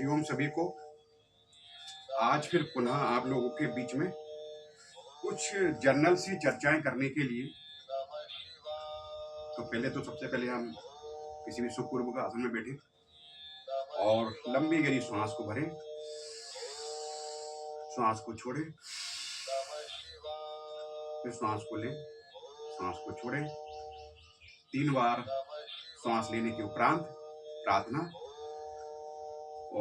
हरिओम सभी को। आज फिर पुनः आप लोगों के बीच में कुछ जनरल सी चर्चाएं करने के लिए। तो पहले तो सबसे पहले हम किसी भी सुखपूर्वक आसन में बैठे और लंबी गहरी श्वास को भरें, श्वास को छोड़ें, फिर श्वास को लें, श्वास को छोड़ें। 3 बार श्वास लेने के उपरांत प्रार्थना ओम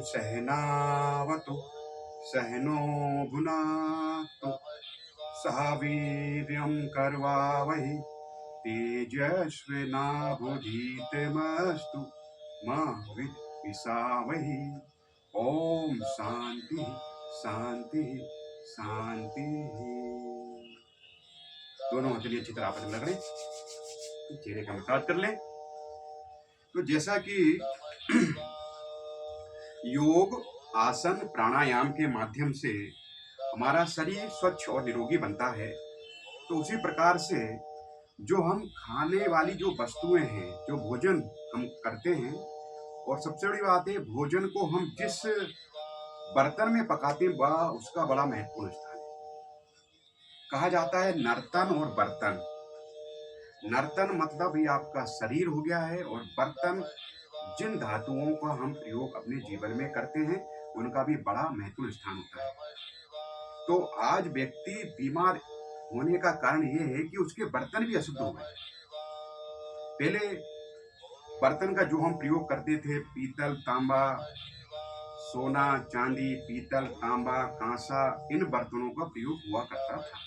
सहनावतु सहनो भुनातु सह वीर्यं कर्वावहि तेजस्विनावधीतमस्तु मा विद्विषावहि। ओम शांति शांति शांति। दोनों हथेली अच्छी तरह आपस में लग लें, चेहरे का मसाज कर लें। तो जैसा कि योग आसन प्राणायाम के माध्यम से हमारा शरीर स्वच्छ और निरोगी बनता है, तो उसी प्रकार से जो हम खाने वाली जो वस्तुएं हैं, जो भोजन हम करते हैं, और सबसे बड़ी बात है भोजन को हम जिस बर्तन में पकाते हैं उसका बड़ा महत्वपूर्ण स्थान है। कहा जाता है नर्तन और बर्तन। नर्तन मतलब ये आपका शरीर हो गया है, और बर्तन जिन धातुओं का हम प्रयोग अपने जीवन में करते हैं उनका भी बड़ा महत्वपूर्ण स्थान होता है। तो आज व्यक्ति बीमार होने का कारण ये है कि उसके बर्तन भी अशुद्ध हो गए। पहले बर्तन का जो हम प्रयोग करते थे, पीतल, तांबा, सोना, चांदी, पीतल, तांबा, कांसा, इन बर्तनों का प्रयोग हुआ करता था।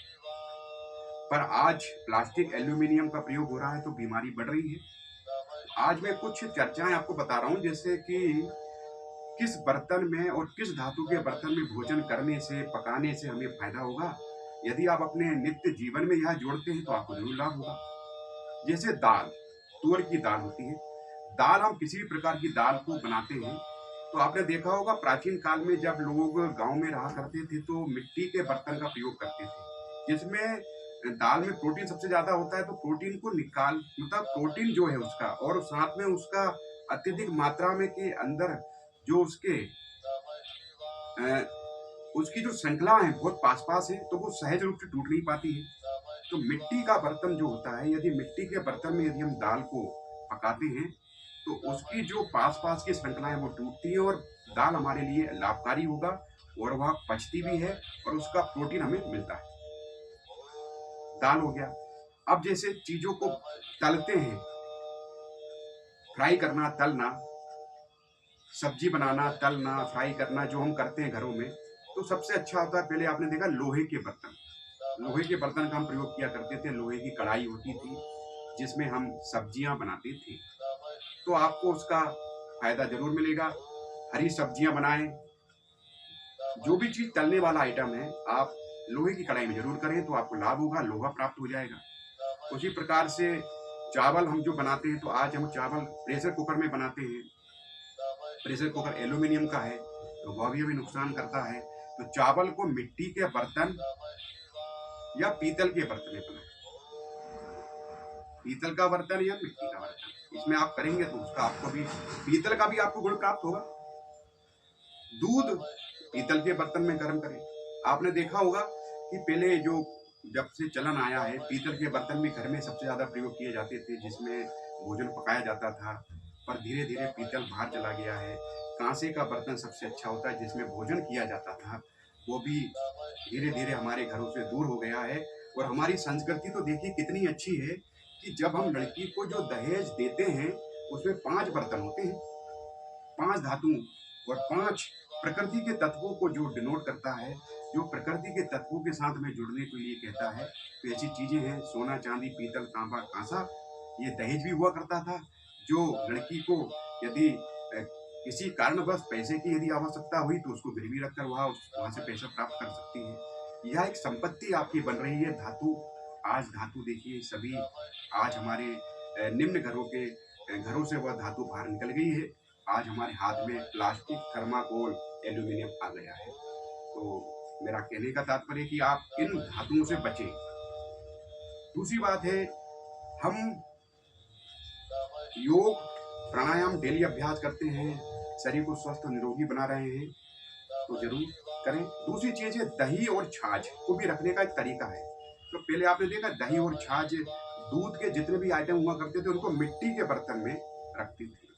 पर आज प्लास्टिक, एल्यूमिनियम का प्रयोग हो रहा है, तो बीमारी बढ़ रही है। आज मैं कुछ चर्चाएं आपको बता रहा हूं, जैसे कि किस बर्तन में और किस धातु के बर्तन में भोजन करने से, पकाने से हमें फायदा होगा। यदि आप अपने नित्य जीवन में यह जोड़ते हैं तो आपको जरूर लाभ होगा। जैसे दाल, तुअर की दाल होती है। दाल हम किसी भी प्रकार की दाल को बनाते हैं, तो आपने देखा होगा प्राचीन काल में जब लोग गांव में रहा करते थे तो मिट्टी के बर्तन का प्रयोग करते थे, जिसमें दाल में प्रोटीन सबसे ज्यादा होता है। तो प्रोटीन को मतलब प्रोटीन जो है उसका, और साथ में उसका अत्यधिक मात्रा में के अंदर जो उसकी जो श्रृंखला है बहुत पास है, तो वो सहज रूप से टूट नहीं पाती है। तो मिट्टी का बर्तन जो होता है, यदि मिट्टी के बर्तन में यदि हम दाल को पकाते हैं तो उसकी जो पास की श्रृंखलाएं वो टूटती है, और दाल हमारे लिए लाभकारी होगा, और वह पचती भी है, और उसका प्रोटीन हमें मिलता है। दाल हो गया। अब जैसे चीजों को तलते हैं, फ्राई करना, तलना, सब्जी बनाना, तलना, फ्राई करना, जो हम करते हैं घरों में, तो सबसे अच्छा होता है, पहले आपने देखा लोहे के बर्तन। लोहे के बर्तन का हम प्रयोग किया करते थे। लोहे की कढ़ाई होती थी जिसमें हम सब्जियां बनाते थे, तो आपको उसका फायदा जरूर मिलेगा। हरी सब्जियां बनाएं, जो भी चीज तलने वाला आइटम है आप लोहे की कढ़ाई में जरूर करें, तो आपको लाभ होगा, लोहा प्राप्त हो जाएगा। उसी प्रकार से चावल हम जो बनाते हैं, तो आज हम चावल प्रेशर कुकर में बनाते हैं। प्रेशर कुकर एल्यूमिनियम का है, तो वह भी हमें नुकसान करता है। तो चावल को मिट्टी के बर्तन या पीतल के बर्तन में बनाएं। पीतल का बर्तन या मिट्टी का बर्तन, इसमें आप करेंगे तो उसका आपको भी, पीतल का भी आपको गुण प्राप्त होगा। दूध पीतल के बर्तन में गर्म करें। आपने देखा होगा कि पहले जो जब से चलन आया है, पीतल के बर्तन भी घर में सबसे ज्यादा प्रयोग किए जाते थे, जिसमें भोजन पकाया जाता था। पर धीरे धीरे पीतल बाहर चला गया है। कांसे का बर्तन सबसे अच्छा होता है, जिसमें भोजन किया जाता था, वो भी धीरे धीरे हमारे घरों से दूर हो गया है। और हमारी संस्कृति तो देखिए कितनी अच्छी है कि जब हम लड़की को जो दहेज देते हैं उसमें 5 बर्तन होते हैं, 5 धातु और 5 प्रकृति के तत्वों को जो डिनोट करता है, जो प्रकृति के तत्वों के साथ में जुड़ने के लिए कहता है। तो ऐसी चीजें हैं, सोना, चांदी, पीतल, तांबा, कांसा, ये दहेज भी हुआ करता था। जो लड़की को यदि किसी कारणवश पैसे की यदि आवश्यकता हुई तो उसको गिरवी रखकर वहां से पैसा प्राप्त कर सकती है। यह एक संपत्ति आपकी बन रही है। धातु, आज धातु देखिए सभी, आज हमारे निम्न घरों से वह धातु बाहर निकल गई है। आज हमारे हाथ में प्लास्टिक, थर्माकोल, एल्यूमिनियम आ गया है। तो मेरा कहने का तात्पर्य कि आप इन धातुओं से बचें। दूसरी बात है, हम योग प्राणायाम डेली अभ्यास करते हैं, शरीर को स्वस्थ और निरोगी बना रहे हैं, तो जरूर करें। दूसरी चीज है, दही और छाछ को भी रखने का एक तरीका है। तो पहले आपने देखा दही और छाछ, दूध के जितने भी आइटम हुआ करते थे उनको मिट्टी के बर्तन में रखते थे।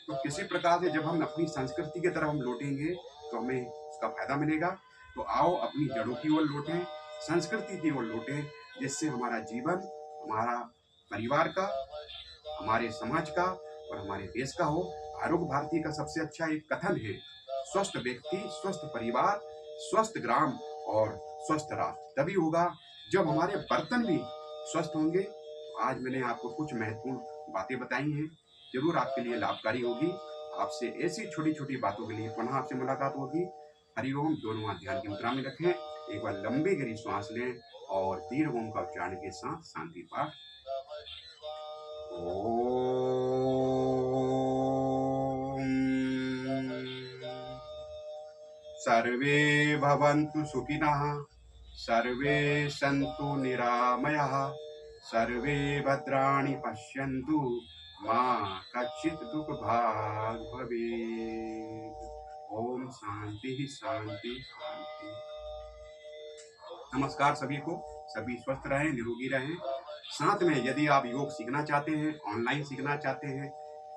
तो किसी प्रकार से जब हम अपनी संस्कृति की तरफ हम लौटेंगे तो हमें उसका फायदा मिलेगा। तो आओ अपनी जड़ों की ओर लौटें, संस्कृति की ओर लौटें, जिससे हमारा जीवन, हमारा परिवार का, हमारे समाज का और हमारे देश का हो। आरोग्य भारती का सबसे अच्छा एक कथन है, स्वस्थ व्यक्ति, स्वस्थ परिवार, स्वस्थ ग्राम और स्वस्थ राष्ट्र तभी होगा जब हमारे बर्तन भी स्वस्थ होंगे। तो आज मैंने आपको कुछ महत्वपूर्ण बातें बताई हैं, जरूर आपके लिए लाभकारी होगी। आपसे ऐसी छोटी छोटी बातों के लिए पुनः आपसे मुलाकात होगी। हरिओम। दोनों हाथ ध्यान की मुद्रा में रखें, एक बार लंबी गहरी सांस लें और दीर्घ ओम का उच्चारण के साथ शांति पाठ। सर्वे भवन्तु सुखिनः, सर्वे सन्तु निरामयाः, सर्वे भद्राणि पश्यन्तु, मा कश्चित् दुःखभाग् भवेत्। ओम शांति शांति शांति। नमस्कार सभी को, सभी स्वस्थ रहें, निरोगी रहें। साथ में यदि आप योग सीखना चाहते हैं, ऑनलाइन सीखना चाहते हैं,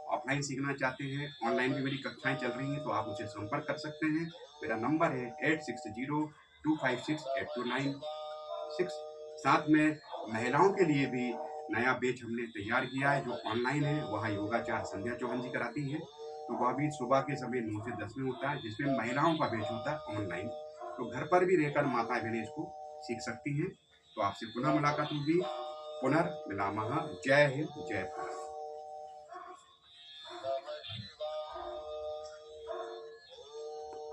ऑफलाइन सीखना चाहते हैं, ऑनलाइन भी मेरी कक्षाएं चल रही हैं, तो आप मुझे संपर्क कर सकते हैं। मेरा नंबर है 8602568296। साथ में महिलाओं के लिए भी नया बैच हमने तैयार किया है जो ऑनलाइन है। वहाँ योगाचार्य संध्या चौहान जी कराती हैं, तो वह भी सुबह के समय 9 से 10 में होता है, जिसमें महिलाओं का बैच होता है ऑनलाइन। तो घर पर भी रहकर माताएं बहनें इसको सीख सकती हैं। तो आपसे पुनः मुलाकात होगी, पुनर्मिलामः। जय हिंद, जय भारत।